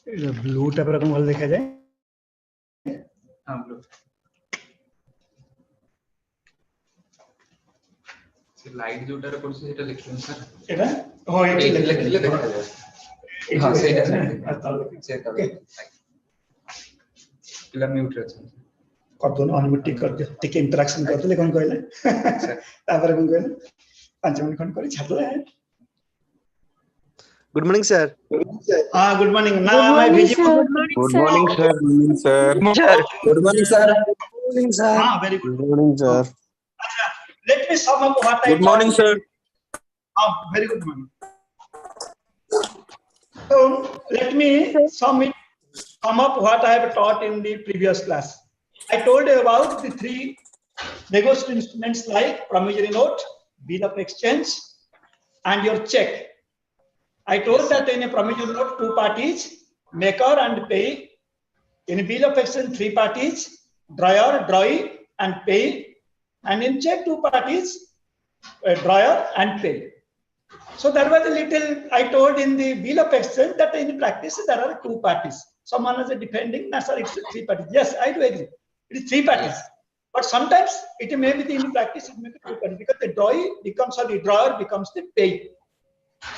Blue type रकम वाला देखा जाए। हां ब्लू से लाइट जोटा रे पड़छ सेटा लिखियो सर एटा हो एटी लिखले देखा जाय हां सेटा सेटा पिला म्यूट रे कर दो अनम्यूट टिक कर दियो टिक इंटरेक्शन कर दो कोन कहले तापर कोन कहले 5 मिनट खन करी छाड़ दे। Good morning, sir. हां good morning now am I visible? Good morning, sir. Sir. Good morning, sir. Good morning, sir. हां very good. Good morning, sir. Let me sum up what I Good morning, sir. very good morning. So let me sum up what I have taught in the previous class. I told you about the 3 negotiable instruments like promissory note, bill of exchange, and your check. I told that in a promissory note 2 parties, maker and payee. In a bill of exchange 3 parties, drawer, drawee, and payee. And in check 2 parties, drawer and payee. So that was a little I told in the bill of exchange that in practice there are 2 parties. Someone is defending, no, sir, it's 3 parties. Yes, I do agree. It is 3 parties. But sometimes it may be in practice it may be 2 parties because the drawee becomes or the drawer becomes the payee.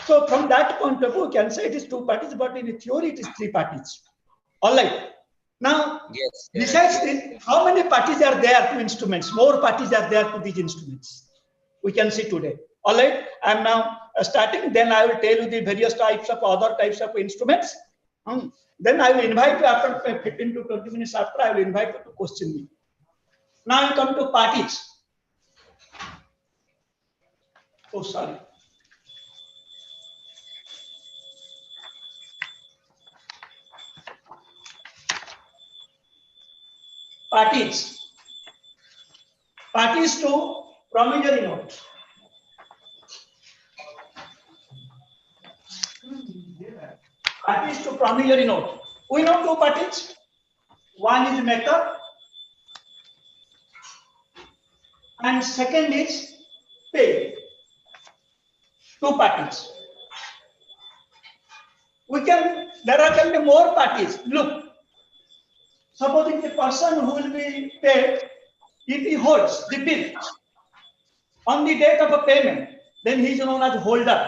So from that point of view, you can say it is 2 parties, but in theory it is 3 parties. All right. Now, besides this, how many parties are there to instruments? More parties are there to these instruments. We can see today. All right. I am now starting. Then I will tell you the various types of other types of instruments. Then I will invite you after 15 to 20 minutes after I will invite you to question me. Now I come to parties. Oh, sorry. Parties to promissory note. Parties to promissory note. We know 2 parties. One is maker and second is payee. 2 parties. There can be more parties. Look. Supposing the person who will be paid, if he holds the bill on the date of a payment, then he is known as holder.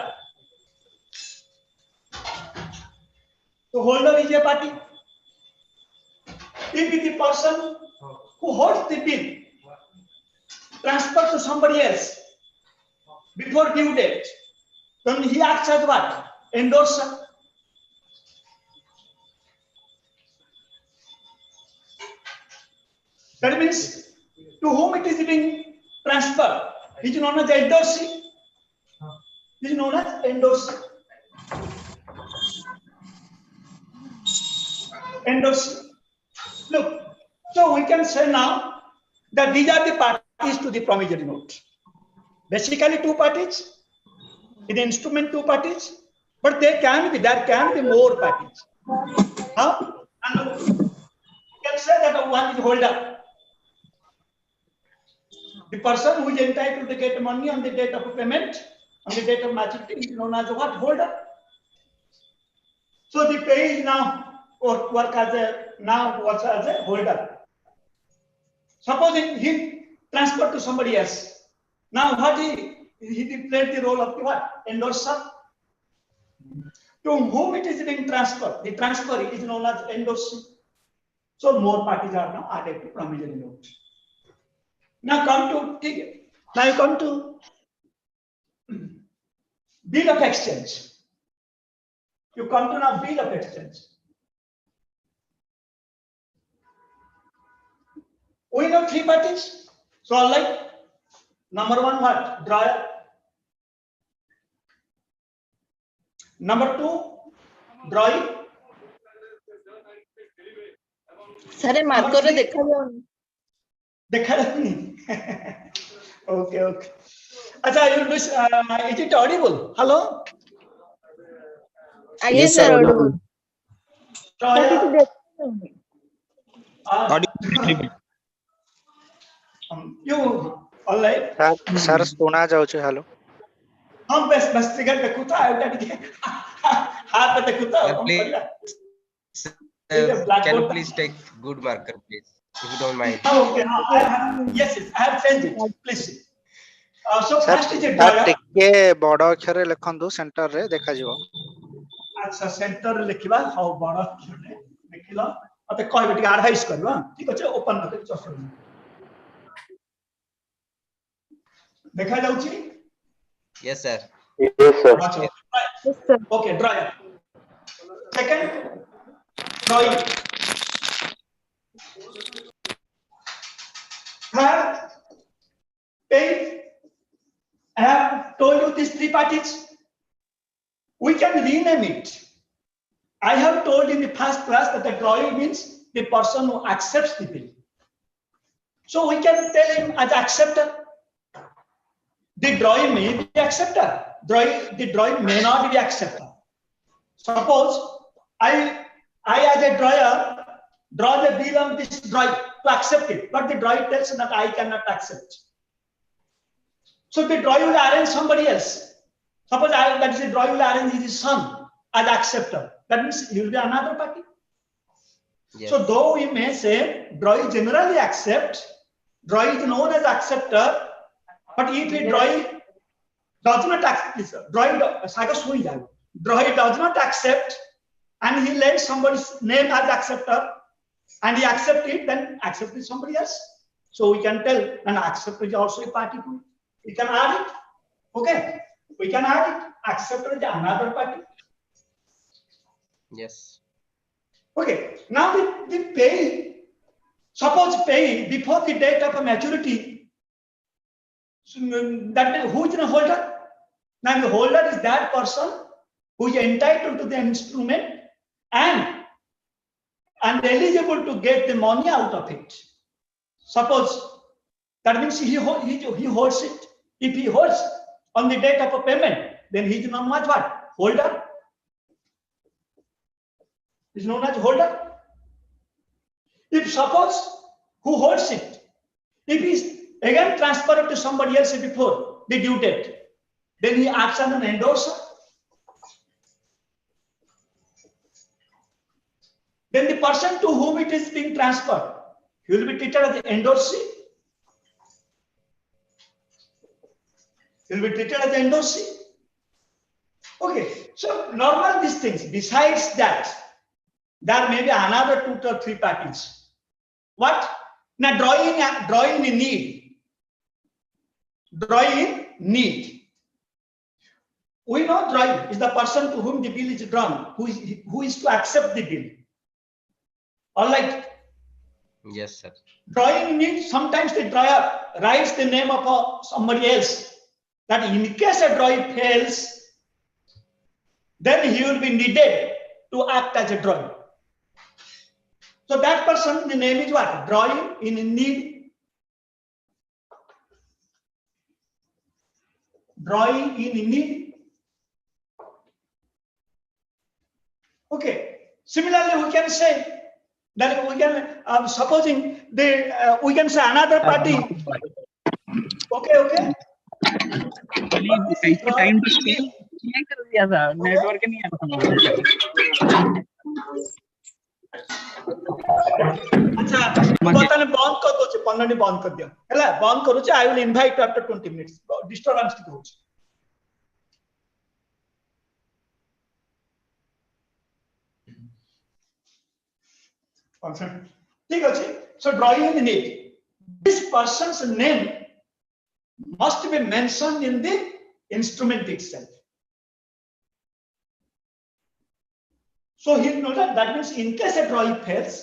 So holder is a party. If the person who holds the bill transfer to somebody else before due date, then he acts as what? Endorser. That means to whom it is being transferred, it is known as endorsee. It is known as endorsee. Endorsee. Look, so we can say now that these are the parties to the promissory note. Basically 2 parties. In the instrument 2 parties, but there can be more parties. How? And you can say that one is holder. The person who is entitled to get money on the date of payment, on the date of maturity, is known as what? Holder. So the payee is now works as a holder. Supposing he transferred to somebody else. Now what he played the role of the what? Endorser. To whom it is being transferred, the transfer is known as endorsee. So more parties are now added to promissory note. Now come to bill of exchange. You come to now bill of exchange. We know 3 parties. So like number 1 what? Drawer. Number 2 drawing. सारे marker रे देखा जाउनी okay. Acha, is it audible? Hello? Yes, sir, audible. You all right? Sir, सुना जाउ छै hello. हम बस cigarette देखुता है उटा के हाथ पे देखुता हम Take a Can blackboard. you please take good marker, please, if you don't mind? Okay, yes, I have changed it. Please see. So sir first is a drawer. टिके बड़ अक्षर रे लिखंदु सेंटर रे देखा जिवो अच्छा सेंटर लिखिबा हाउ बड़ अक्षर रे लिखिला मते कहबे टिके एडवाइस करबा ठीक अछि ओपन करके चसर देखा जाउची Yes, sir. अच्छा Yes, sir. Okay dryer second drawing third page. I have told you these three parties. We can rename it. I have told in the first class that the drawing means the person who accepts the bill. So we can tell him as acceptor. The drawing may be acceptor. The drawing may not be acceptor. Suppose I as a drawer draw the bill on this drawing to accept it, but the drawing tells that I cannot accept. So the drawing will arrange somebody else. Suppose that is a drawing will arrange his son as acceptor. That means he will be another party. Yes. So though we may say drawing generally accept, drawing is known as acceptor, but if a drawing does not accept, drawing does not accept, and he lends somebody's name as acceptor, and he accepts it, then accept is somebody else. So we can tell, and acceptor is also a party to it. We can add it. Okay, we can add it. Acceptor is another party. Yes. Okay, now the pay, suppose pay before the date of maturity, so that who is the holder? Now the holder is that person who is entitled to the instrument and eligible to get the money out of it. Suppose that means he holds it. If he holds on the date of a payment, then he is known as what? Holder. Is known as holder. If suppose who holds it, if he is again transferred to somebody else before the due date, then he acts as an endorser. Then the person to whom it is being transferred, he will be treated as the endorsee. He will be treated as the endorsee. Okay, so normal these things. Besides that, there may be another 2 or 3 parties. What? Now drawing in need. Drawing in need. We know drawing is the person to whom the bill is drawn, who is to accept the bill. All right. Yes, sir. Drawing in need, sometimes the drawer writes the name of somebody else. That in case a drawing fails, then he will be needed to act as a drawing. So that person, the name is what? Drawing in need. Drawing in need. Okay. Similarly, we can say that we can supposing we can say another party. Okay. Time to speak नहीं कर दिया था network नहीं आ अच्छा बताने बंद कर दो 15 मिनट बंद कर दिया हैला बंद करू छी I will invite after 20 minutes disturbance की होछ ठीक अछि सो drawing in need this person's name must be mentioned in the instrument itself. So he knows that means in case a drawing fails,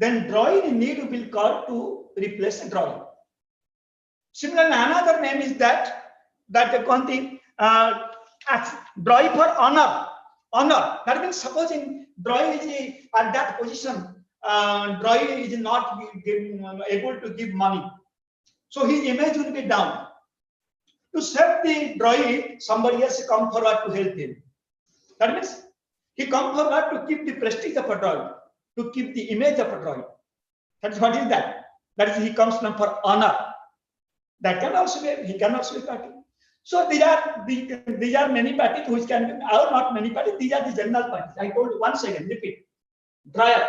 then drawing in need will be called to replace a drawing. Similarly, another name is that drawing for honor. Honor. That means supposing drawing is at that position, drawing is not able to give money. So his image will be down. To save the drawing, somebody else come forward to help him. That means he come forward to keep the prestige of a drawing, to keep the image of a drawing. That is what is that? That is he comes from for honor. That can also be, he can also be party. So these are many parties which can be, or not many parties, these are the general parties. I told you once again, repeat. dryer,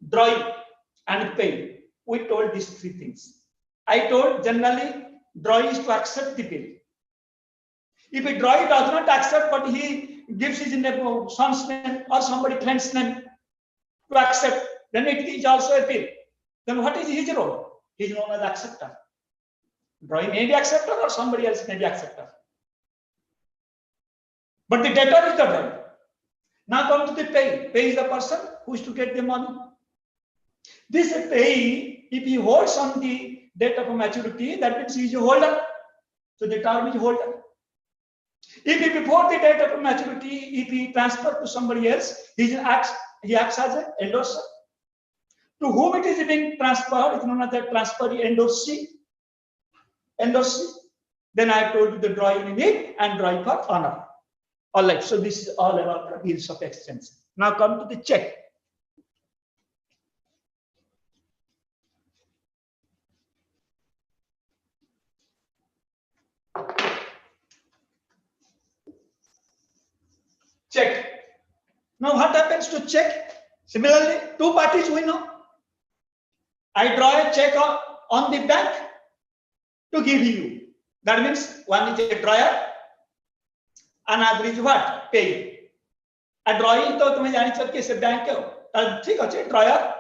drawing, and paying. We told these three things. I told generally drawing is to accept the bill. If a drawing does not accept, but he gives his name, son's name or somebody friend's name to accept, then it is also a bill. Then what is his role? He is known as acceptor. Drawing may be acceptor or somebody else may be acceptor. But the debtor is the drawing. Now come to the pay. Pay is the person who is to get the money. This pay, if he holds on the date of maturity, that means he is a holder. So the term is holder. If he before the date of maturity, if he transferred to somebody else, he acts as an endorser. To whom it is being transferred, it's known as the transferee endorsee. Endorsee. Then I told you the drawing in it and drawing for honor. All right. So this is all about the bills of exchange. Now come to the check. Check. Now what happens to check? Similarly, two parties we know. I draw a check on the bank to give you. That means one is a drawer, another is what? Pay. A drawing to तुम जानी चाहिए कि bank है. ठीक है, drawer,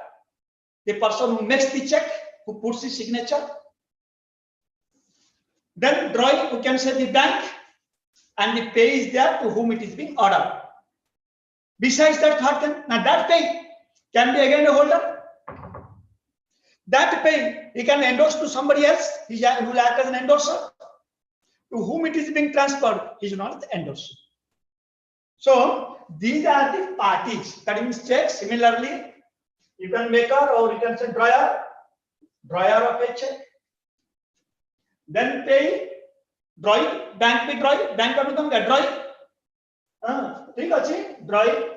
the person who makes the check, who puts his signature. Then drawing, you can say the bank, and the pay is there to whom it is being ordered. Besides that, now that pay can be again a holder. That pay he can endorse to somebody else. He will act as an endorser. To whom it is being transferred, he is not the endorser. So these are the parties. That means check. Similarly, you can maker or you can say drawer of a check. Then pay, drawing, bank पे drawing, bank का मतलब क्या drawing? ठीक है drawing.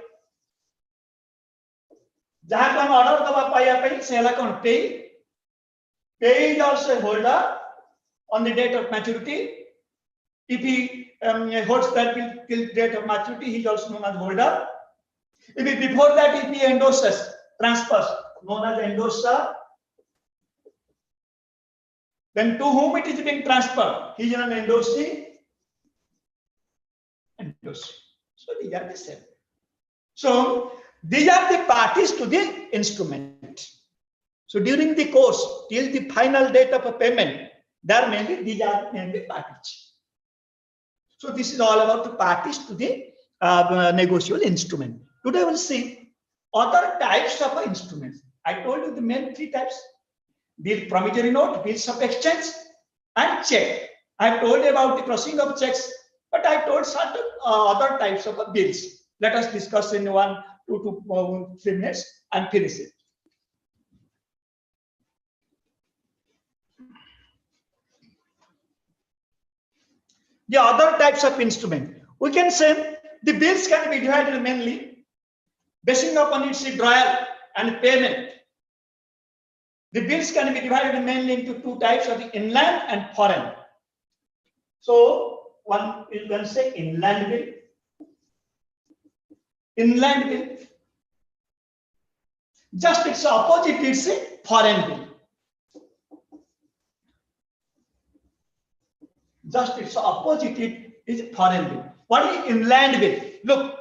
जहाँ को हम order दबा पाया पे सेला कौन pay. Pay is also a holder on the date of maturity. If he holds that bill till date of maturity, he is also known as holder. If he, before that, if he endorses, transfers, known as endorser. Then to whom it is being transferred, he is an endorsee. So these are the same. So these are the parties to the instrument. So during the course, till the final date of a payment, there may be these are mainly parties. So this is all about the parties to the negotiable instrument. Today we'll see other types of instruments. I told you the main three types: bill, promissory note, bills of exchange, and check. I have told you about the crossing of checks, but I told certain other types of bills. Let us discuss in 1, 2 to 3 minutes and finish it. The other types of instrument, we can say the bills can be divided mainly basing upon its drawer and payment. The bills can be divided mainly into two types of the inland and foreign. So one you can say inland bill. Inland bill. Just its opposite is a foreign bill. Just its opposite is foreign bill. What is inland bill? Look,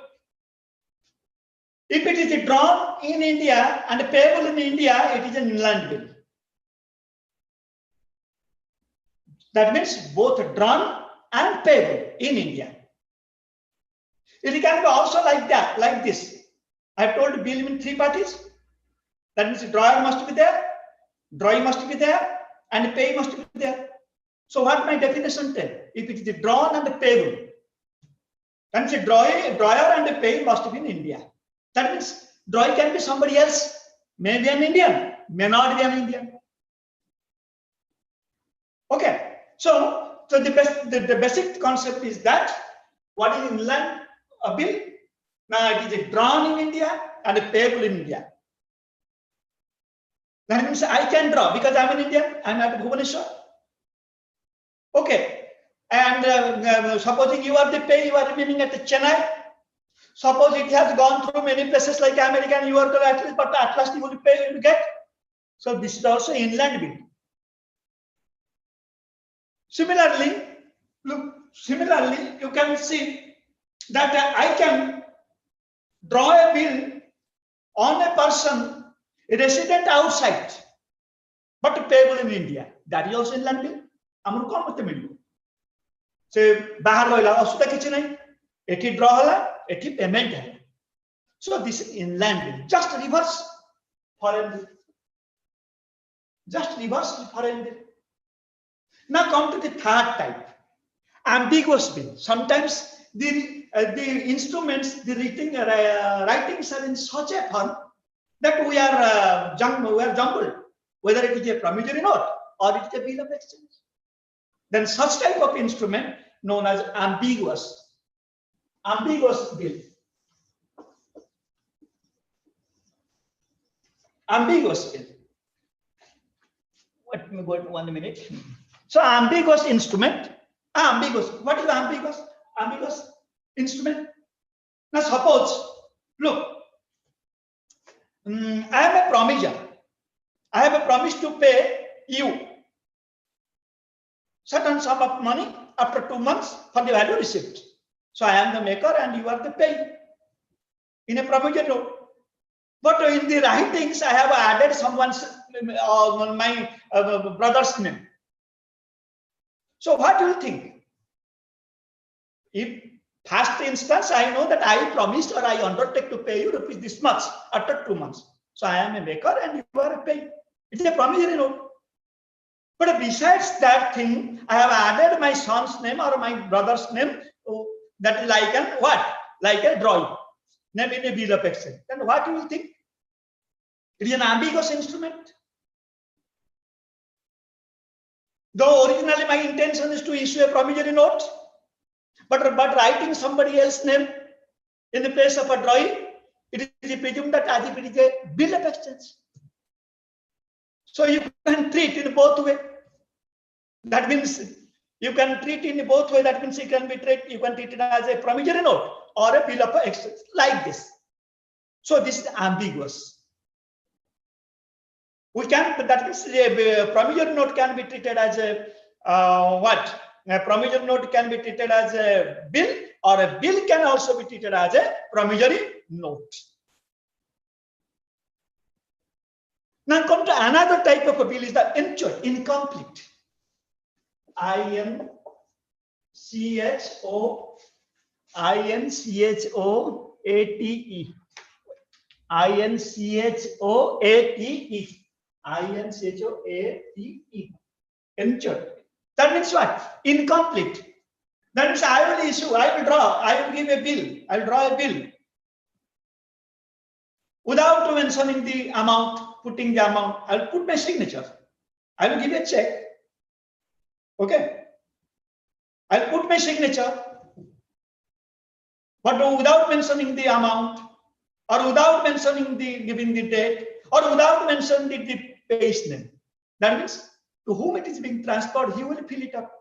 if it is drawn in India and payable in India, it is an inland bill. That means both drawn and payable in India. It can be also like that, like this. I have told bill in three parties. That means drawer must be there, drawing must be there, and pay must be there. So what my definition tell? If it is drawn and payable, then say drawer and the pay must be in India. That means drawing can be somebody else, may be an Indian, may not be an Indian. Okay, so the basic concept is that what is inland bill? Now it is drawn in India and payable in India. That means I can draw because I am an Indian, I am at Bhubaneswar. Okay, and supposing you are the pay, you are remaining at the Chennai. Suppose it has gone through many places like America and Europe, at least, but at last you will pay, you will get. So this is also inland bill. Similarly, look, similarly, you can see that I can draw a bill on a person resident outside, but payable in India. That is also inland bill. आमको कौन मत मिलो? से बाहर लोग लाओ उसका किसी नहीं. एटी draw हला, एटी payment है. So this is inland bill. Just reverse foreign bill. Just reverse foreign bill. Now come to the third type, ambiguous bill. Sometimes the instruments, the writings are in such a form that we are jumbled, whether it is a promissory note or it is a bill of exchange. Then such type of instrument known as ambiguous bill. Ambiguous bill. Let me go 1 minute. So ambiguous instrument, ambiguous. What is ambiguous? Ambiguous instrument. Now suppose, look, I am a promisor. I have a promise to pay you certain sum of money after 2 months for the value received. So I am the maker and you are the payee in a promissory note. But in the writings, I have added someone's my brother's name. So what do you think? If first instance, I know that I promised or I undertake to pay you rupees this much after 2 months. So I am a maker and you are a payee. It's a promissory note. But besides that thing, I have added my son's name or my brother's name. That is like an what? Like a drawing. Name in a bill of exchange. Then what do you think? It is an ambiguous instrument. Though originally my intention is to issue a promissory note, but writing somebody else's name in the place of a drawing, it is presumed that as if it is a bill of exchange. So you can treat it both ways. That means you can treat it in both ways. That means you can treat it as a promissory note or a bill of exchange like this. So this is ambiguous. We can, that means a promissory note can be treated as a what? A promissory note can be treated as a bill, or a bill can also be treated as a promissory note. Now come to another type of a bill is the incomplete. INCHO INCHOATE. Injured. That means what? Incomplete. That means I will issue, I will draw, I will give a bill, I will draw a bill without mentioning the amount, putting the amount. I will put my signature. I will give a check. Okay. I will put my signature, but without mentioning the amount, or without mentioning giving the date, or without mentioning the pay's name. That means to whom it is being transferred, he will fill it up.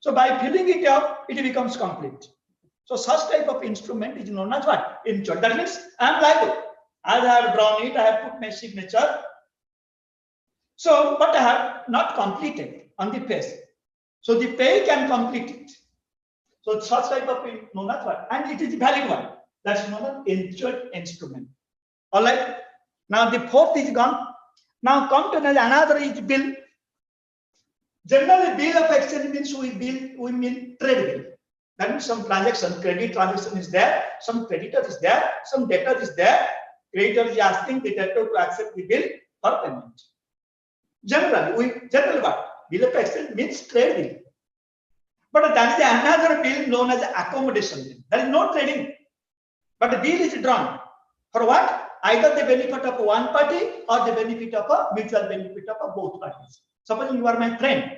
So by filling it up, it becomes complete. So such type of instrument is known as what? Insured. That means I am liable. As I have drawn it, I have put my signature. So, but I have not completed on the face. So the pay can complete it. So such type of known as what? And it is a valid one. That's known as insured instrument. All right. Now the fourth is gone. Now come to another is bill. Generally, bill of exchange means we mean trade bill. That means some transaction, credit transaction is there, some creditor is there, some debtor is there. Creditor is asking the debtor to accept the bill for payment. Generally what? Bill of exchange means trade bill. But that is another bill known as accommodation bill. There is no trading. But the bill is drawn. For what? Either the benefit of one party or the benefit of a mutual benefit of both parties. Suppose you are my friend.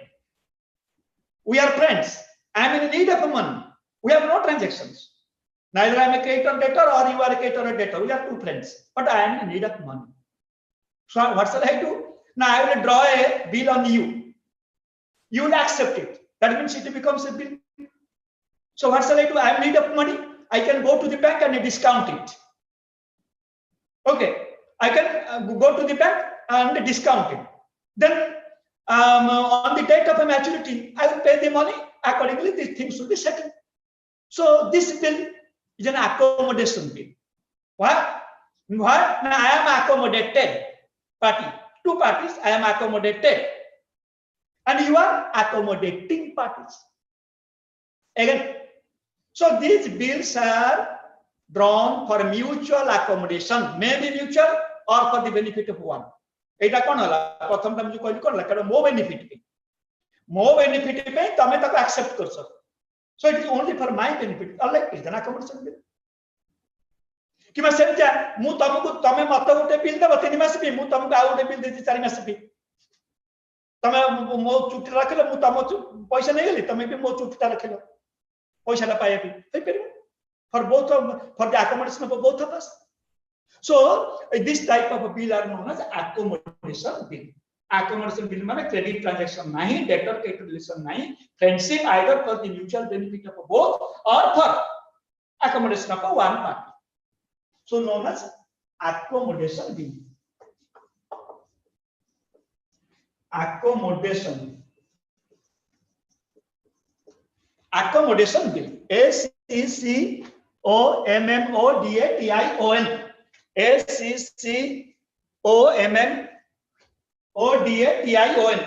We are friends. I am in need of money. We have no transactions. Neither I am a creditor debtor or you are a creditor or debtor. We are two friends. But I am in need of money. So what shall I do? Now I will draw a bill on you. You will accept it. That means it becomes a bill. So what shall I do? I am in need of money. I can go to the bank and discount it. Okay, I can go to the bank and discount it. Then on the date of a maturity, I will pay the money. Accordingly, these things will be settled. So this bill is an accommodation bill. Why? Why? Now I am accommodated party. Two parties, I am accommodated. And you are accommodating parties. Again, so these bills are drawn for mutual accommodation, maybe mutual or for the benefit of one. Eta kon hala pratham tam ju कहली kon hala mo benefit pe tame taku accept karso. So it is only for my benefit. Unlike it is an accommodation bill. कि मैं सेमता मु तमको तमे मत गोटे bill देबो 3 मास पे मु तमको आ गोटे बिल देती 4 मास पे तमे मो चुक्ति रखलो मु तम पैसा नै गेली तमे भी मो चुक्ति रखलो पैसा ला पाए पे for both of for the accommodation of both of us. So this type of a bill are known as accommodation bill. Accommodation bill means credit transaction nahi, debtor credit relation nahi, friendship either for the mutual benefit of both or for accommodation of one party. So known as accommodation bill. Accommodation bill. ACCOMMODATION. ACCOMMODATION.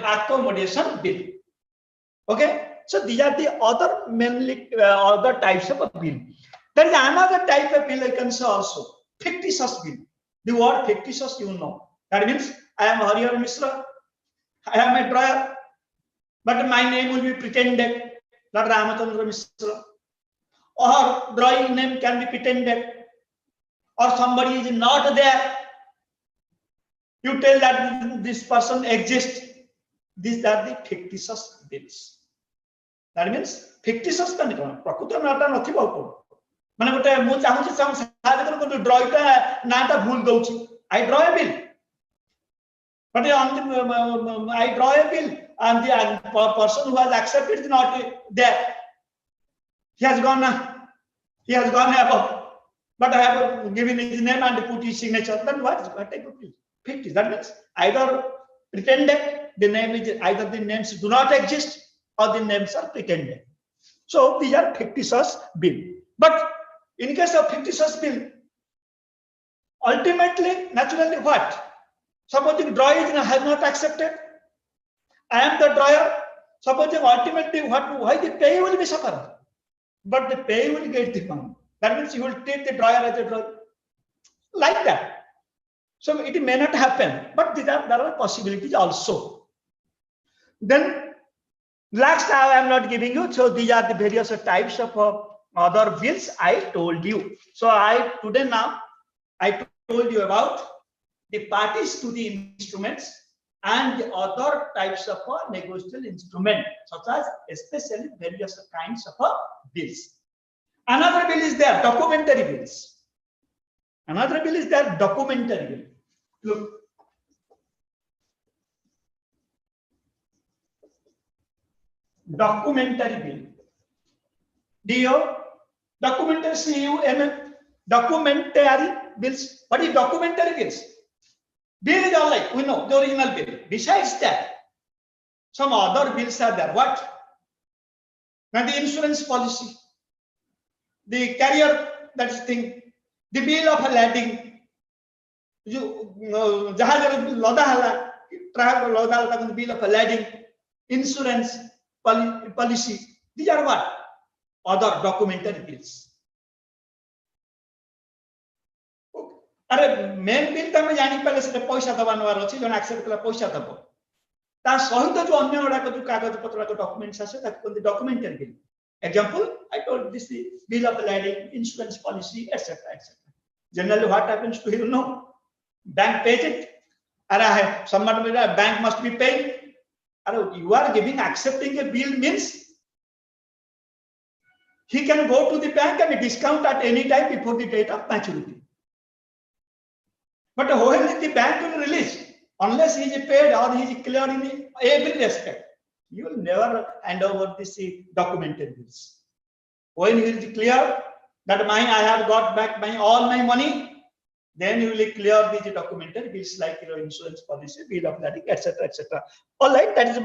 Accommodation bill. Okay. So these are the other mainly other types of a bill. There is another type of bill I can say also. Fictitious bill. The word fictitious you know. That means I am Hariharan Mishra. I am a drawer, but my name will be pretended. Not Ramachandra Mishra. Or drawing name can be pretended. Or somebody is not there. You tell that this person exists. These are the fictitious bills. That means fictitious can be done. Prakuta nata nathi balko. Mane gote mu chahuchi sam sadhana ko draw ita nata bhul dauchi. I draw a bill. But I draw a bill and the person who has accepted is not there. He has gone above. But I have given his name and put his signature. Then what type of bill? Fictitious. That means either pretended, the name is either the names do not exist or the names are pretended. So these are fictitious bill. But in case of fictitious bill, ultimately, naturally what? Supposing drawer has not accepted, I am the drawer. Supposing ultimately why the pay will be suffered, but the pay will get the money. That means you will take the drawer as a drawer, like that. So it may not happen, but there are possibilities also. Then last I am not giving you. So these are the various types of other bills I told you. So today I told you about the parties to the instruments and the other types of negotiable instrument, such as especially various kinds of bills. Another bill is there, documentary bills. Another bill is there, documentary bill. Look. Documentary bill. Documentary bills. What is documentary bills? Bill is all like, we know, the original bill. Besides that, some other bills are there. What? Now the insurance policy, the carrier, that's thing, the bill of lading, the bill of lading, insurance policy. These are what? Other documentary bills. अरे main bill तमे जानि पले से पैसा दबानवार अछि जन accept कला पैसा दबो ता सहित जो अन्य गुडा को कागज पत्र को डॉक्यूमेंट्स आसे दैट कोन the documentary bill example I told this bill of landing insurance policy etcetera etcetera generally what happens to you know bank pays it अरे है समवन में बैंक मस्ट बी पेइंग अरे you are giving accepting a bill means he can go to the bank and discount at any time before the date of maturity. But when the bank will release, unless he is paid or he is clear in every respect, you will never hand over this documented bills. When he is clear, that I have got back all my money, then you will clear the documentary bills like your insurance policy, bill of lading, etc., etc. All right, that is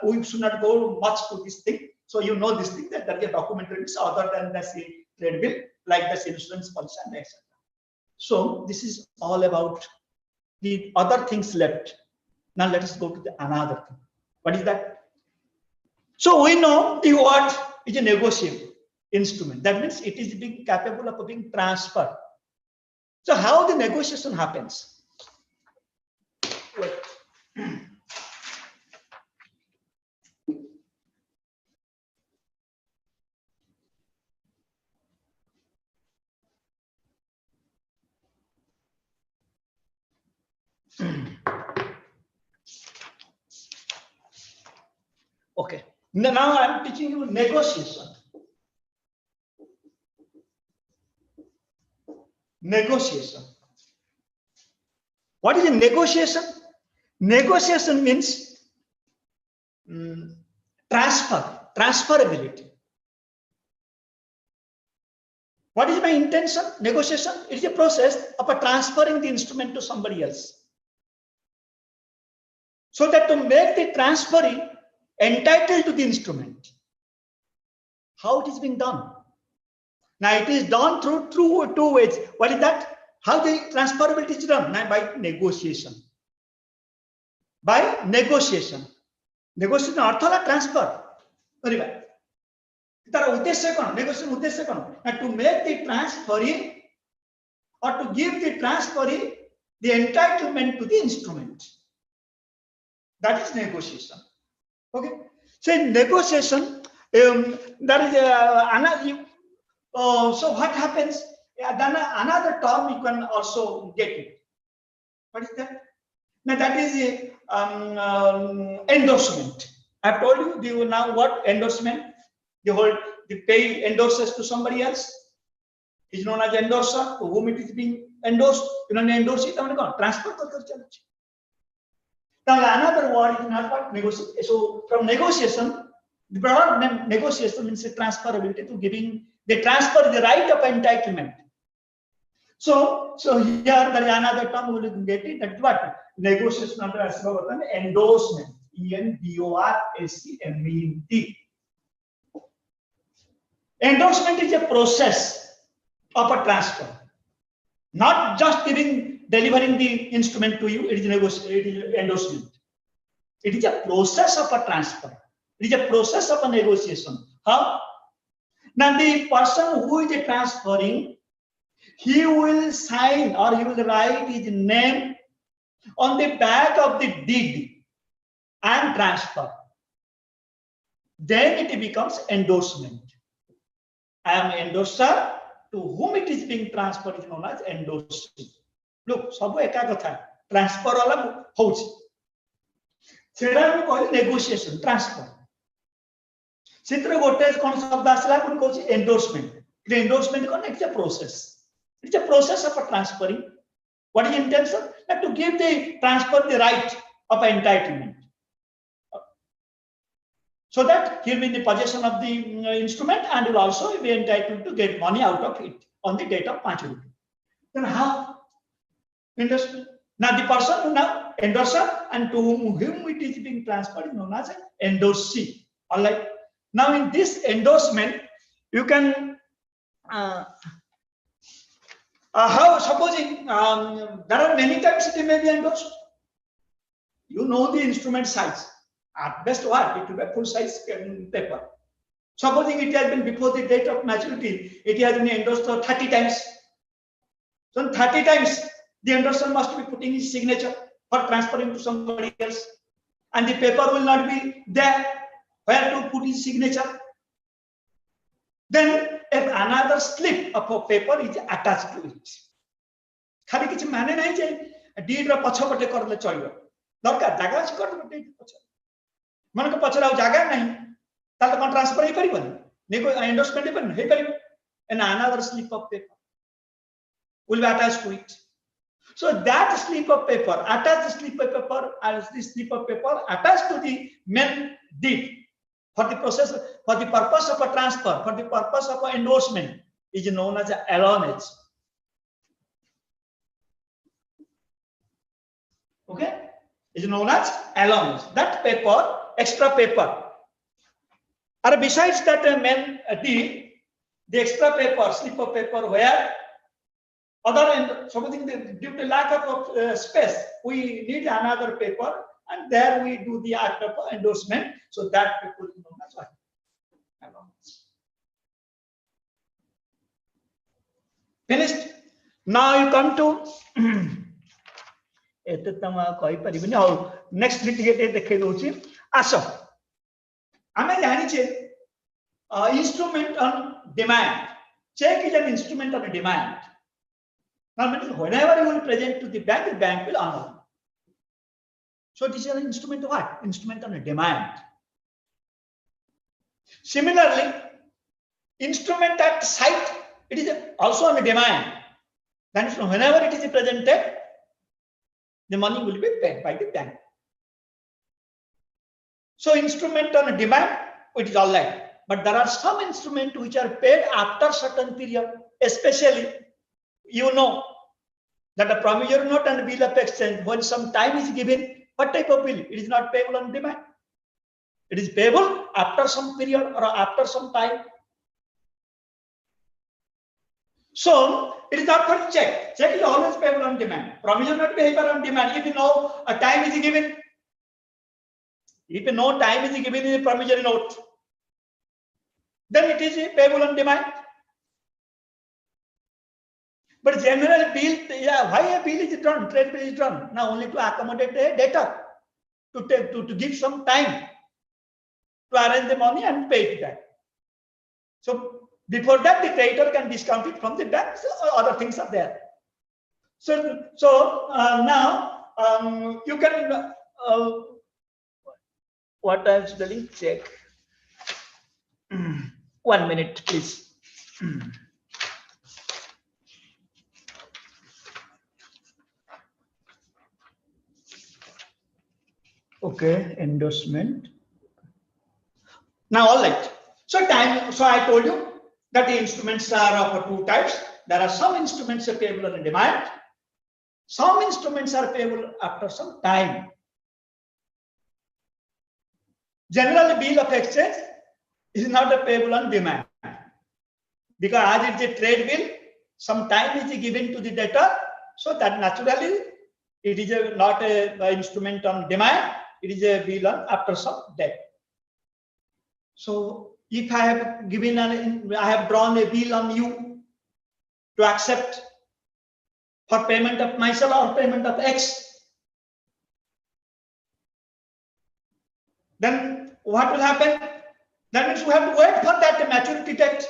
we should not go much to this thing. So you know this thing that the documentary bills other than the trade bill, like the insurance policy and etc. So this is all about the other things left. Now let us go to the another thing. What is that? So we know the word is a negotiable instrument. That means it is being capable of being transferred. So how the negotiation happens? Wait. Okay. Now I am teaching you negotiation. Negotiation. What is a negotiation? Negotiation means transferability. What is my intention? Negotiation. It is a process of transferring the instrument to somebody else. So that to make the transferring entitled to the instrument. How it is being done? Now it is done through two ways. What is that? How the transferability is done? Now by negotiation. By negotiation. Negotiation artha transfer. Very well. Negotiation to make the transferring or to give the transferring the entitlement to the instrument. That is negotiation. Okay. So in negotiation, there is another. So what happens? Then another term you can also get it. What is that? Now that is endorsement. I have told you now what endorsement. The pay endorses to somebody else is known as endorser. To whom it is being endorsed, you know, endorse it. Transfer. Now another word is not what negotiation. So from negotiation, the broad negotiation means transferability to giving. They transfer the right of entitlement. So here there is another term we will get it. That's what negotiation under endorsement. ENDORSEMENT. Endorsement is a process of a transfer, not just delivering the instrument to you. It is endorsement. It is a process of a transfer. It is a process of a negotiation. How? Now the person who is transferring, he will sign or he will write his name on the back of the deed and transfer. Then it becomes endorsement. I am endorser, to whom it is being transferred is known as endorsing. Look, sabu eka katha. Transfer ala houchi. Sera we call negotiation, transfer. Sitra gote kon shabd asla kun call endorsement. The endorsement kon it's a process. It's a process of a transferring. What is intention? That to give the transfer the right of entitlement. So that he'll be in the possession of the instrument and will also be entitled to get money out of it on the date of 5 rupees. Then how? Endorsement. Now the person who now endorser and to whom it is being transferred is known as an endorsee. All right. Now in this endorsement, you can how supposing there are many times it may be endorsed. You know the instrument size. At best, what? It will be a full-size paper. Supposing it has been before the date of maturity, it has been endorsed 30 times. So 30 times, the endorser must be putting his signature for transferring to somebody else. And the paper will not be there where to put his signature. Then, if another slip of a paper is attached to it. Khali kichhi mane nahi je deed ra pachapote karle chalibo. Darkar jaga achi karle deed pacha. मन को पचरा जगह नहीं ताले कौन transfer ही परिबन नेको एंडोर्समेंट ही हे परिबन and another slip of paper will be attached to it. So that slip of paper attached to the main deed for the process, for the purpose of a transfer, for the purpose of an endorsement is known as allowance. Okay, is known as allowance. That paper, extra paper. Or besides that, the extra paper, slip of paper, where other end something due to lack of space, we need another paper, and there we do the act of endorsement. So that paper is known as what? Allowance. Finished. Now you come to next litigated ASA. I mean, instrument on demand. Check is an instrument on demand. Now, whenever you will present to the bank will honor. So this is an instrument of what? Instrument on demand. Similarly, instrument at site, it is also on demand. That is, whenever it is presented, the money will be paid by the bank. So instrument on demand, it is all right. But there are some instruments which are paid after certain period, especially, you know, that a promissory note and bill of exchange, when some time is given, what type of bill? It is not payable on demand. It is payable after some period or after some time. So it is not for check. Check is always payable on demand. Promissory note payable on demand. If you know a time is given, if you know time is given in a promissory note, then it is payable on demand. But general bill, yeah, why a bill is drawn? Trade bill is drawn now only to accommodate the debtor, to give some time to arrange the money and pay it back. So before that, the creditor can discount it from the bank. So other things are there. So now you can what I'm studying. Check. 1 minute, please. Okay, endorsement. Now, all right. So I told you that the instruments are of two types. There are some instruments are payable on demand. Some instruments are payable after some time. General bill of exchange is not a payable on demand, because as it is a trade bill, some time is given to the debtor, so that naturally it is not a instrument on demand. It is a bill on after some debt. So if I have given I have drawn a bill on you to accept for payment of myself or payment of X, then what will happen? That means we have to wait for that maturity date.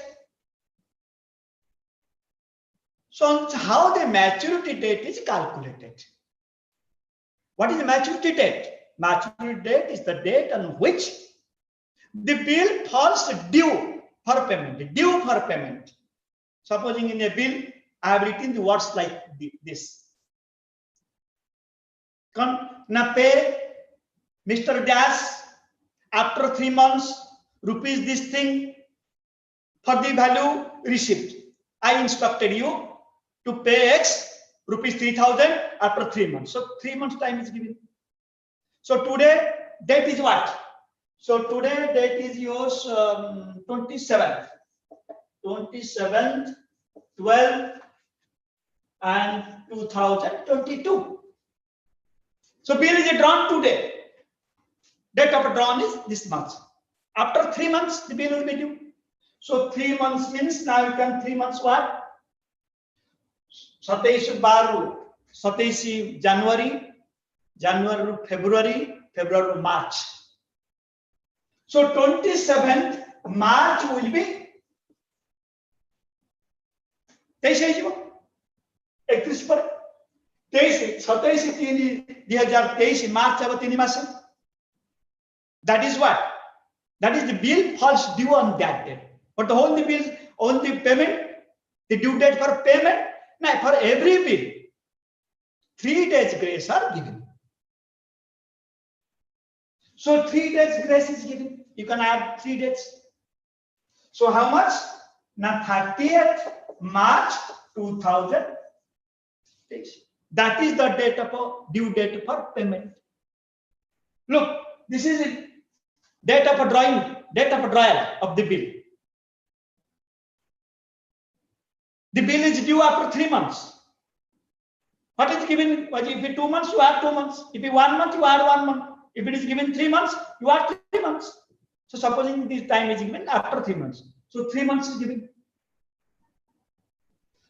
So how the maturity date is calculated? What is the maturity date? Maturity date is the date on which the bill falls due for payment. Due for payment. Supposing in a bill, I have written the words like this. Come now pay Mr. Dash after 3 months rupees this thing for the value received. I instructed you to pay X rupees 3,000 after 3 months. So 3 months time is given. So today date is what? So today date is yours 27th, 12 and 2022. So bill is drawn today. Date of drawn is this month. After 3 months, the bill will be due. So 3 months means now you can 3 months what? 27 January, January to February, February to March. So 27th March will be 23 पर 27/3/2023 March अब 3 मास. That is what? That is the bill falls due on that date. But on the bill, on the payment, the due date for payment, now for every bill, 3 days grace are given. So 3 days grace is given. You can add 3 days. So how much? Now 30th March 2000. That is the date of due date for payment. Look, this is it. Date of drawing, date of drawal of the bill. The bill is due after 3 months. What is given? If it 2 months, you add 2 months. If it 1 month, you add 1 month. If it is given 3 months, you add 3 months. So supposing this time is given after 3 months. So 3 months is given.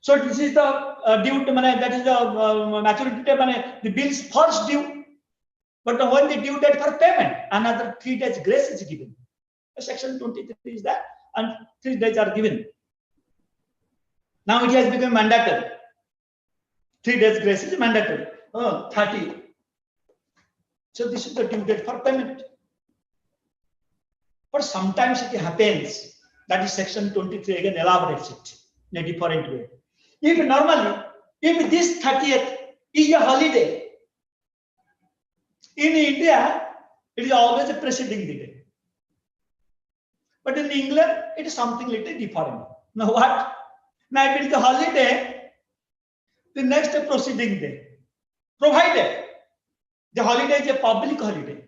So this is the due, that is the maturity date, the bill's first due. But when the due date for payment, another 3 days grace is given. Section 23 is that, and 3 days are given. Now it has become mandatory. 3 days grace is mandatory. 30. So this is the due date for payment. But sometimes it happens, that is section 23 again elaborates it in a different way. If normally, if this 30th is a holiday, in India, it is always preceding the day. But in England, it is something little different. Now what? Now if it is a holiday, the next proceeding day, provided the holiday is a public holiday.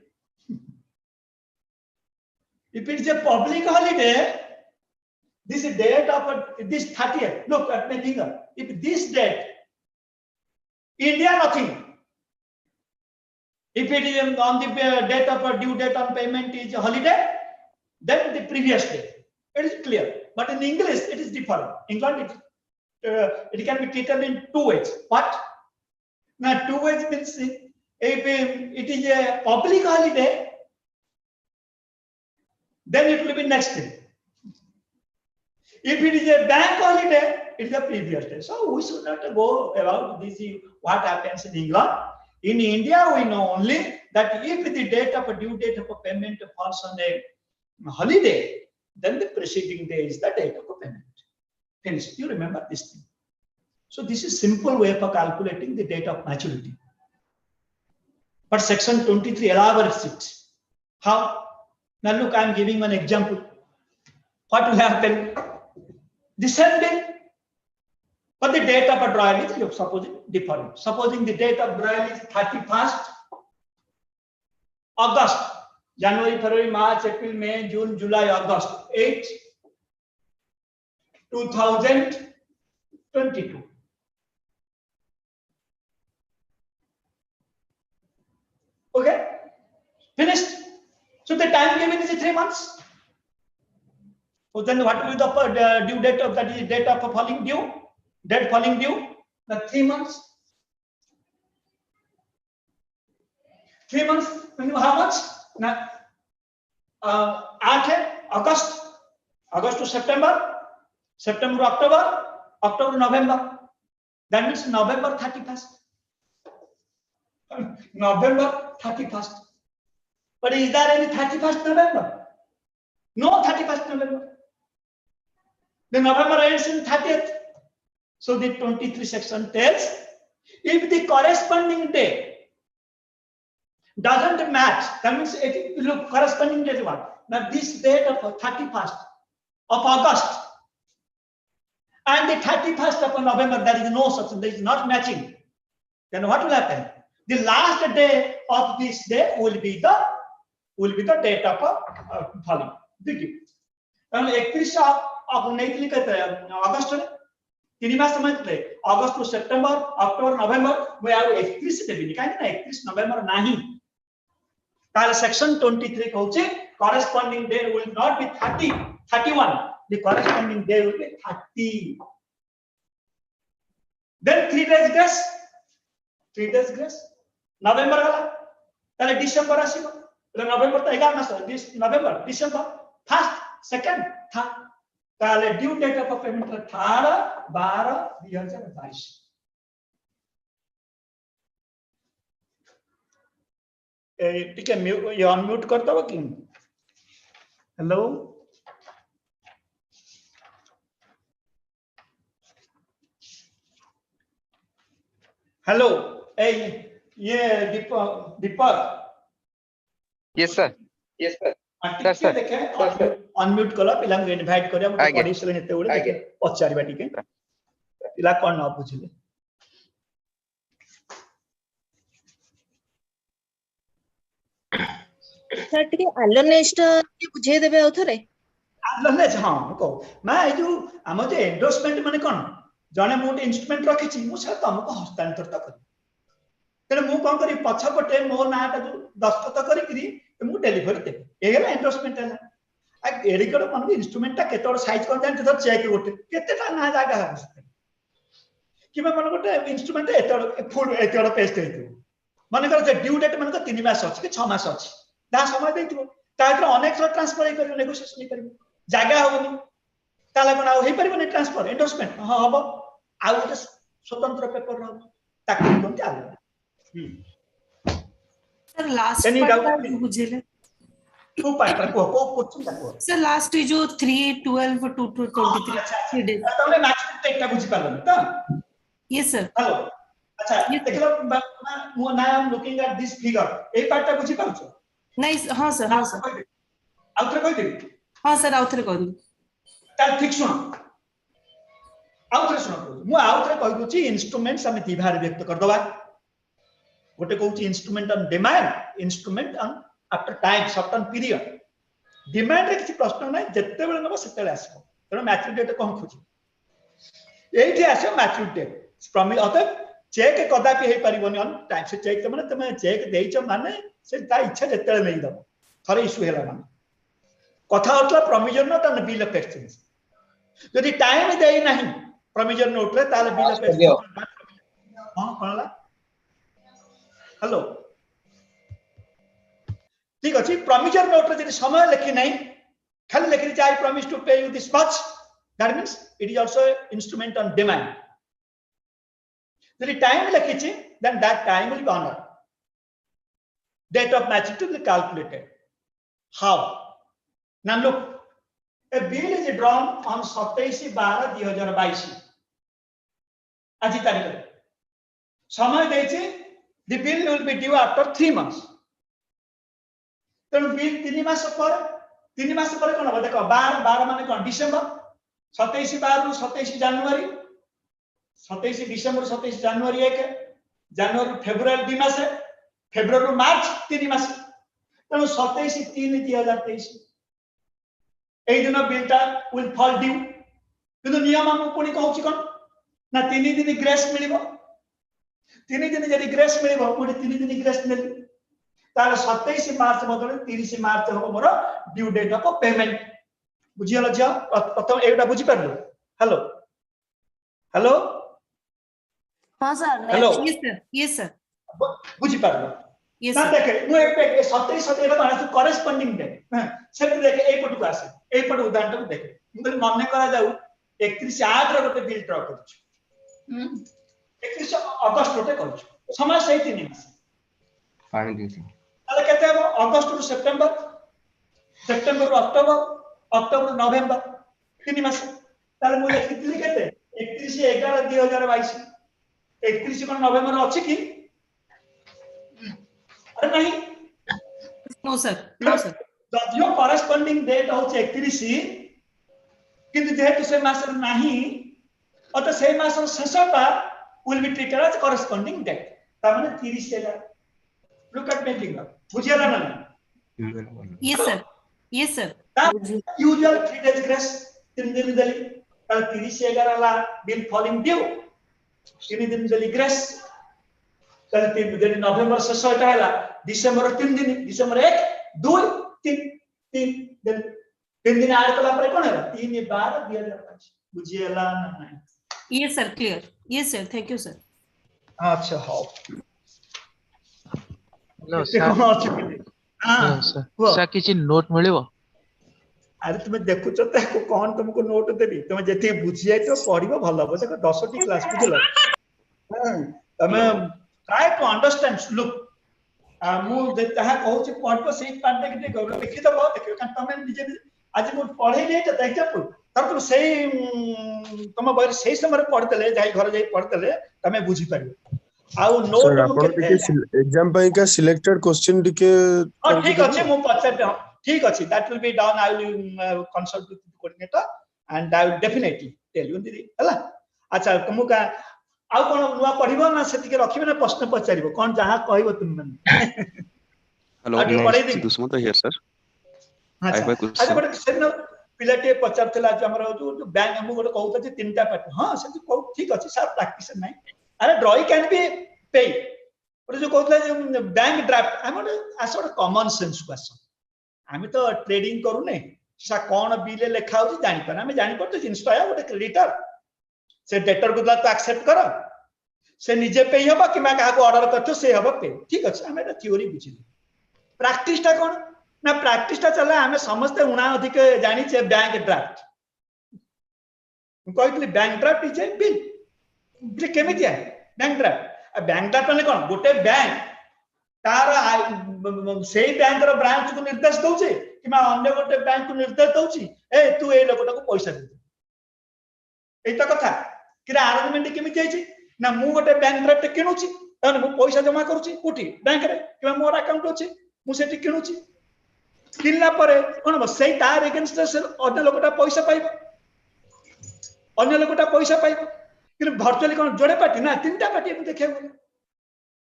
If it is a public holiday, this date of this 30th, look at my finger. If this date, India nothing. If it is on the date of due date on payment is a holiday, then the previous day. It is clear. But in English, it is different. England, it can be treated in 2 ways. What? Now, 2 ways means if it is a public holiday, then it will be next day. If it is a bank holiday, it is the previous day. So we should not go about this, what happens in England. In India, we know only that if the date of due date of payment falls on a holiday, then the preceding day is the date of payment. Hence, you remember this thing. So this is simple way for calculating the date of maturity. But section 23 elaborates it. How? Now look, I am giving one example. What will happen? The same day, but the date of a drawal is supposing different. Supposing the date of drawal is 31st August, January, February, March, April, May, June, July, August, 8, 2022. Okay, finished. So the time given is 3 months. So then what will be the due date of that is date of falling due? Date falling due? The 3 months. 3 months, how much? Now, August, August to September, September to October, October to November. That means November 31st. November 31st. But is there any 31st November? No 31st November. The November ends in 30th. So the 23 section tells if the corresponding day doesn't match, that means if you look corresponding date what? Now this date of 31st of August and the 31st of November, there is no such, there is not matching. Then what will happen? The last day of this day will be the date of falling. August 3 मास समय अगस्त to September October November मैं आउ 31 देबिनी काहे ना 31 नवेम्बर नाही ताले section 23 कहउचे corresponding day will not be 30 31 the corresponding day will be 30 then 3 days grace नवेम्बर वाला ताले December आसीबो नवेम्बर तो 11 मास नवेम्बर डिसेंबर फर्स्ट सेकंड थर्ड ताले ड्यू डेट ऑफ पेमेंट 18 12 2022 ठीक है ये अनम्यूट कर दो कि हेलो हेलो ये दीपक Yes, sir. टिके सर, देखे अनम्यूट कला पिला इनवाइट करिया हम आज्ञा। पढिसले नेते बेले देखे आज्ञा। पचारिबा टिके पिला कोन न बुझिले सर टिके एलोनेस्ट के बुझे देबे औथरे आलने हां को मैं ए जो हम जे एंडोर्समेंट माने कोन जने मोटे इंस्ट्रूमेंट रखी छी मु से तुमको हस्तांतरित करी तेरे मु कोन करी पछपटे मो नाटा जो दस्तखत करी करी मु डिलीवरी देबे एगला एंडोर्समेंट है आ एडिकड मन इंस्ट्रूमेंट ता केतोड़ साइज कोन जान तो चेक गोटे केतेटा ना जागा है कि मैं मन गोटे इंस्ट्रूमेंट एतोड़ फुल एतोड़ पेस्ट हेतु मन कर जे ड्यू डेट मन को 3 मास अछि कि 6 मास अछि दा समय देइतबो तात्र अनेक सर ट्रांसफर करियो नेगोशिएशन करियो जागा होनी ताला कोन आ होई परिबो ने ट्रांसफर एंडोर्समेंट हां हबो आ गोटे स्वतंत्र पेपर रहबो ताकि कोन चालू sir last Any doubt, part please? बुझेले टू पार्ट को क्वेश्चन का सर लास्ट जो 3 12 2 2 23 3 डेज तमने मैच टेकटा बुझी पारलो त यस सर हेलो अच्छा देखलो मो now I am looking at this figure A पार्टटा बुझी पाउछो नहीं हां सर आउथरे कहि दे हां सर आउथरे कहू ताल ठीक सुनो आउथरे सुनो मु आउथरे कहि दुची इंस्ट्रूमेंट्स हम दिभार व्यक्त कर दबा गोटे कहूची instrument on demand instrument on after time certain period demand रे किसी प्रश्न नै जत्ते बेले नबो सेते आसबो तेनो मैच्योरिटी डेट कोन खोजी एठी आसो मैच्योरिटी डेट प्रॉमिस अत चेक कदापि हे परिबोनी ऑन टाइम से चेक त माने तमे चेक देइछ माने से ता इच्छा जत्ते नै दबो थरे इशू हेला माने कथा होतला provision note on bill of exchange यदि टाइम देई नाही प्रोविजन नोट रे ताले बिल ऑफ एक्सचेंज हां कोनला हेलो ठीक अछि प्रोविजन नोट रे जदि समय लिखि नै खाली लिखि जाय promise to pay you this much that means it is also instrument on demand यदि टाइम लिखि छि then that time will be honoured date of maturity will be calculated how now look a bill is drawn on 27/12/2022 আজি तारिख समय देछि the bill will be due after 3 months तेणु bill 3 मास पर कोन हो देखो 12 माने कोन डिसेंबर 27/12 रु 27 जनवरी 27 डिसेंबर 27 जनवरी 1 जनवरी फेब्रुआरी 2 मास फेब्रुआरी मार्च 3 मास तेणु 27/3/2023 এই দিন বিলটা উইল ফল ডিউ কিন্তু নিয়ম আমি পুনি कहूची কোন না 3 দিন গ্রেস মিলিবো 3 দিন যদি গ্রেস মিলিবো পুনি 3 দিন গ্রেস মিলি তাহলে 27 মার্চ বদলে 30 মার্চ হবে মোর ডিউ ডেট অফ পেমেন্ট বুঝিয়ালো যা প্রথম এইটা বুঝি পারলো हेलो हेलो हां सर हेलो यस सर बुझी पारलो यस ना सर देखे मु एक 27 माने करेस्पोंडिंग डेट हां सेट देखे ए पटु आसे ए पटु उदाहरण को देखे मुझे मन करा जाऊ 31/8 रे गोटे बिल ड्रा करू 31 अगस्त रे करू समय सही 3 मास पानी देती ताले केते हो अगस्त रु सेप्टेम्बर सेप्टेम्बर रु अक्टोबर अक्टोबर रु नवेम्बर 3 मास ताले मु लिखितली केते 31/11/2022 31 कोन नवेम्बर अछि कि अरे नहीं नो सर जो करेस्पोंडिंग डेट हो 31 किंतु जेहेतु से मास नाही अत से मास शेषटा will be treated as corresponding date ता माने 30 हेला लुक एट मी फिंगर बुझियला ना yes sir usual 3 days grace 3 दिन देली ता 30/11 ला बिल फॉलिंग ड्यू 3 दिन देली ग्रेस ताले 3 दिन नवेम्बर शेषटा हेला डिसेंबर 3 दिन डिसेंबर 1 2 3 दिन 3 दिन ऐड कला पर कोन है 3/12/2025 बुझियला ना नहीं yes sir clear yes sir thank you sir अच्छा हां हेलो सर हां सर किछि नोट मिलिबो अरे तुम देखुछ त कोन तुमको नोट देबी तुम जेते बुझि जाय तो पढिबो भलो हो देखो 10 टी क्लास बुझलो तुम ट्राई टू अंडरस्टैंड लुक मु जहा कहूची पढबो सेही पार्ट देखि देखो लिखि दबो देखो कारण तुम निजे आज मु पढै नै त एग्जांपल तर तुम सेही तुम बारे सेही समय पढ देले जाई घर जाई पढ देले तुम बुझि पारिबो आउ नोट सर आपण टिके एग्जाम पई का सिलेक्टेड क्वेश्चन टिके हां ठीक अछि मु पछे ठीक अछि, that will be done. I will consult with the coordinator and I will definitely tell you दीदी हला। अच्छा तुम का आउ कोन नुआ पढिबो ना सेति के रखिबे ना प्रश्न पचारिबो कोन जहां कहइबो तुम मन। Hello, आउ पढै दिन Dusmanta here, sir. I अच्छा have a अच्छा question. बट सेनो पिलाटे पचारथिला जे हमर जो बैंक हम गोटे कहउत जे तीनटा पार्ट हां से कहउ ठीक अछि सर प्रैक्टिस नै अरे ड्रॉइंग कैन बी पे बट जो कहउतला जे बैंक ड्राफ्ट हम आस गोटे कॉमन सेंस क्वेश्चन आमे तो ट्रेडिंग करू नै सा कोन बिल लेखा होती जानि पर हमें जानि पर तो जिंस पाया गोटे क्रेडिटर से डेटर को तो एक्सेप्ट करो से निजे पे हबा कि मैं काहा को ऑर्डर करछो से हबा पे ठीक अछि हमें एटा थ्योरी बुझी प्रैक्टिस टा कोन ना प्रैक्टिस टा चला हमें समस्त उणा अधिक जानि छे बैंक ड्राफ्ट कहतली bank draft is a bill जे केमिति है बैंक ड्राफ्ट माने कोन गोटे बैंक तार सेही बैंक रो ब्रांच को निर्देश दउछे कि मैं अन्य गोटे बैंक को निर्देश दउछि ए तू ए लोकटा को पैसा दे एता कथा कि अरेंजमेंट केमिति है ना मु गोटे बैंक ड्राफ्ट किनुछि तने मु पैसा जमा करूछि कोठी बैंक रे कि मोर अकाउंट अछि मु सेठी किनुछि किनला परे कोन सेही तार अगेंस्ट से अन्य लोकटा पैसा पाइबो अन्य लोकटा पैसा पाइबो कि वर्चुअली कोन जोड़े पार्टी ना तीनटा पार्टी हम देखियो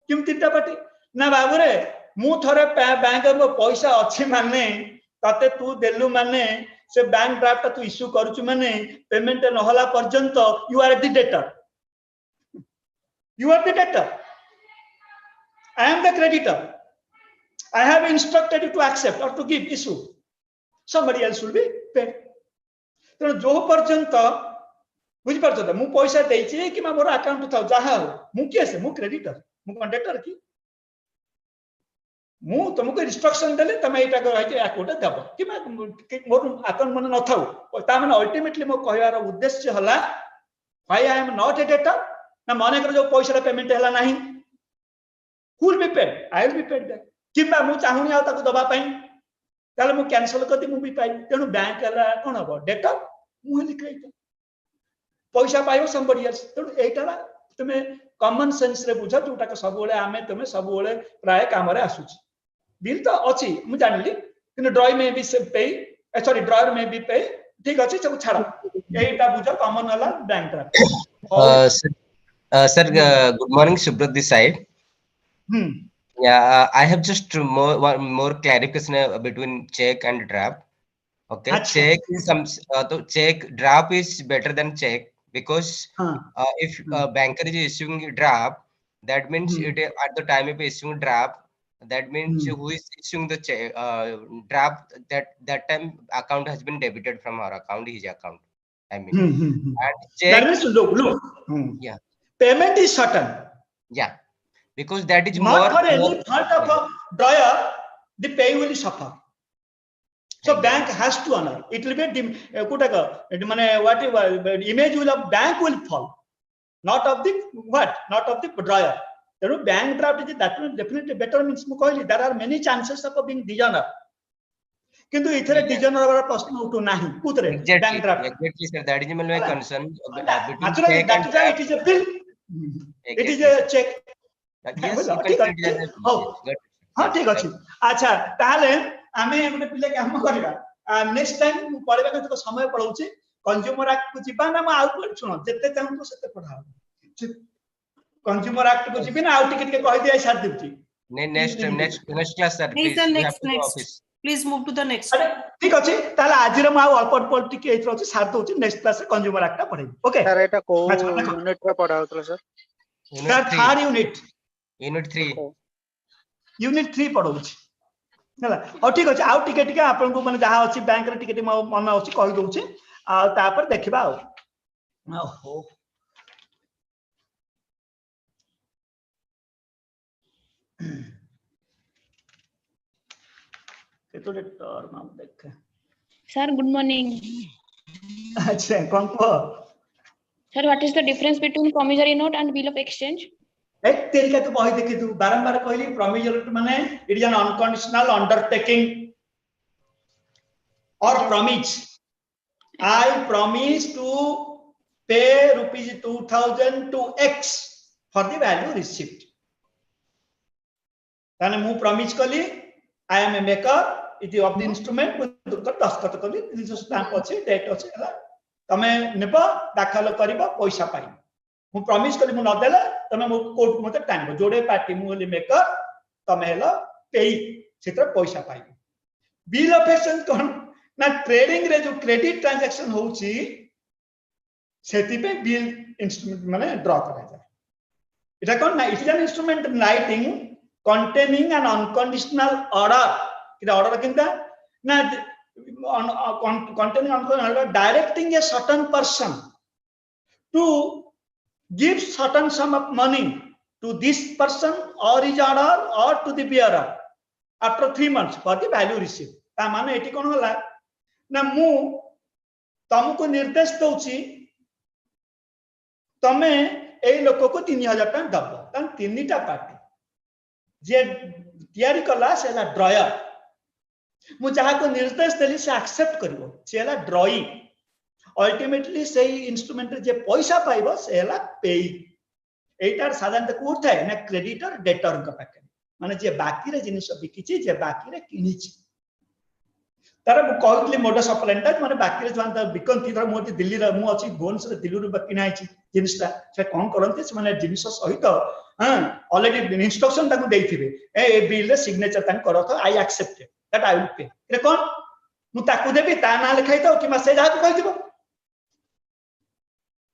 किम तीनटा पार्टी ना बाबू रे मु थरे बैंक में पैसा अछि माने तते तू देलु माने से बैंक ड्राफ्ट तू इश्यू करूछु माने पेमेंट न होला पर्यंत you are the debtor I am the creditor. I have instructed you to accept or to give issue. Somebody else will be paid. तो जो पर्यंत बुझ परछ त मु पैसा देछि कि मोर अकाउंट था जहा मु केसे मु क्रेडिटर मु कंडक्टर की मु तुमको इंस्ट्रक्शन देले तमे एटा कर है अकाउंट देबो कि मोर अकाउंट मन न थाउ ता माने अल्टीमेटली मो कहयार उद्देश्य हला why I am not a debtor ना माने कर जो पैसा पेमेंट हला नाही who will be paid I will be paid back किबा मु चाहुनी आ ताको दबा पई ताले मु कैंसिल करती मु भी पाई तेनु बैंक हला कोन हो डेटर मु हली क्रेडिटर पैसा पाइबो somebody else तेनु एटाला तुमे कॉमन सेंस रे बुझा जोटा के सब बेले आमे तुमे सब बेले प्राय काम रे आसुची बिल तो अछि मु जानली किन ड्रॉ में भी से पे सॉरी ड्रॉयर में भी पे ठीक अछि सब छाड़ एटा बुझा कॉमन हला bank draft Sir, good morning, Subrat this side. Yeah, I have just more clarification between check and draft. Okay, Achha. check is some check draft is better than check because if banker is issuing draft, that means it at the time of issuing draft, that means who is issuing the check, draft that time account has been debited from our account, his account. I mean, and check. That means look. Yeah. Payment is certain. Yeah, because that is not more for any fault of a drawer, the pay will suffer. So bank has to honor. It will be whatever image will of bank will fall, not of the what, not of the drawer. The bank draft is that one definitely better means there are many chances of being dishonor. किंतु इथरे designer वाला प्रश्न उठो नाही कुतरे bank draft exactly sir, that is my concern between naturally check that and is why it is a bill it is a check yes ठीक अछि हां ठीक अछि अच्छा ताले आमे गोटे पिले काम करबा नेक्स्ट टाइम पढेबा के समय पड़ौछि कंज्यूमर एक्ट को जिबा ना आ आउट सुनो जते चाहू तो सेते पढाओ कंज्यूमर एक्ट को जिबि ना आउ टिकट के कहि दिया साथ देबछि next class sir Please, please next. Please move to the next. अरे ठीक अछि ताले आज रे माउ अल्प टिके एथरो अछि साथ दोछि नेक्स्ट क्लास रे कंज्यूमर एक्ट पढेबी ओके सर एटा को यूनिट रे पढाउतलो सर सर थर्ड यूनिट 3 पढौछि हला और ठीक अछि आउ टिके आपन को माने जहा अछि बैंक रे टिके मन अछि कहि दोछि आ तापर देखिबा ओहो केतोले टर्म हम देखे Sir, good morning. अच्छा कौन को Sir, what is the difference between promissory note and bill of exchange? एक तरीका तो बही देखि तू बारंबार कहली promissory note माने it is an unconditional undertaking or promise. I promise to pay rupees 2000 to X for the value received. ताने मु promise कली I am a maker इति ऑफ द इंस्ट्रूमेंट दस्तखत करी जो स्टैंप अछि डेट अछि हला तमे नेबा दाखल करबा पैसा पाइ मु प्रॉमिस करी मु न देला तमे मु कोर्ट मते टाइम जोडे पार्टी मु होली मेकर तमे हला पेई सेतर पैसा पाइ बिल ऑफ एक्सचेंज कोन ना ट्रेडिंग रे जो क्रेडिट ट्रांजैक्शन होउची सेति पे बिल इंस्ट्रूमेंट माने ड्रा करा जाय इटा कोन ना it is an instrument writing containing an unconditional order kida order kinda na containing unconditional order directing a certain person to give certain sum of money to this person or his order or to the bearer after 3 months for the value received ta mane eti kon होला ना मु तुमको निर्देश दउची तमे ए लोक को 3000 टका दबो तन तीनटा पार्टी जे तैयारी कला सेला ड्रॉयर मु जहा को निर्देश देली से एक्सेप्ट करबो सेला ड्रॉइंग अल्टीमेटली सही इंस्ट्रूमेंट जे पैसा पाइबो सेला पेई एटार साधारणतः कोड थाए ना क्रेडिटर डेटर का पाके माने जे बाकी रे जिनिस बिकिछि जे बाकी रे किनिछि तार मु कहतली मोडस ऑपरेंडा माने बाकी रे जवान बिकंती धर मु दिल्ली रे मु अछि भुवनेश्वर दिल्ली रे बाकी नाइछि जिनिसटा से कोन करंती से माने जिनिस सहित हां ऑलरेडी इंस्ट्रक्शन ताकू देइथिबे ए बिल रे सिग्नेचर तान करत I accept that I will pay रे कोन मु ताकू देबी ता ना लिखाइ तो कि मासे जा को कहिदिबो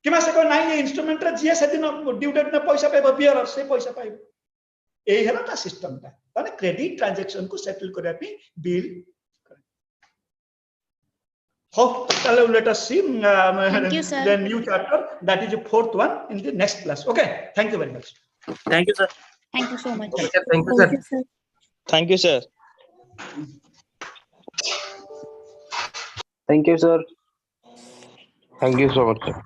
कि मासे को नाही इंस्ट्रूमेंट रे जे से दिन ड्यू डेट में पैसा पाइबो बियर से पैसा पाइबो ए हेला ता सिस्टम ता माने क्रेडिट ट्रांजैक्शन को सेटल करया पे bill let us see the new chapter that is the fourth one in the next class. Okay, thank you very much. Thank you, sir. Thank you so much. Thank you, sir. Thank you, sir. Thank you so much, sir.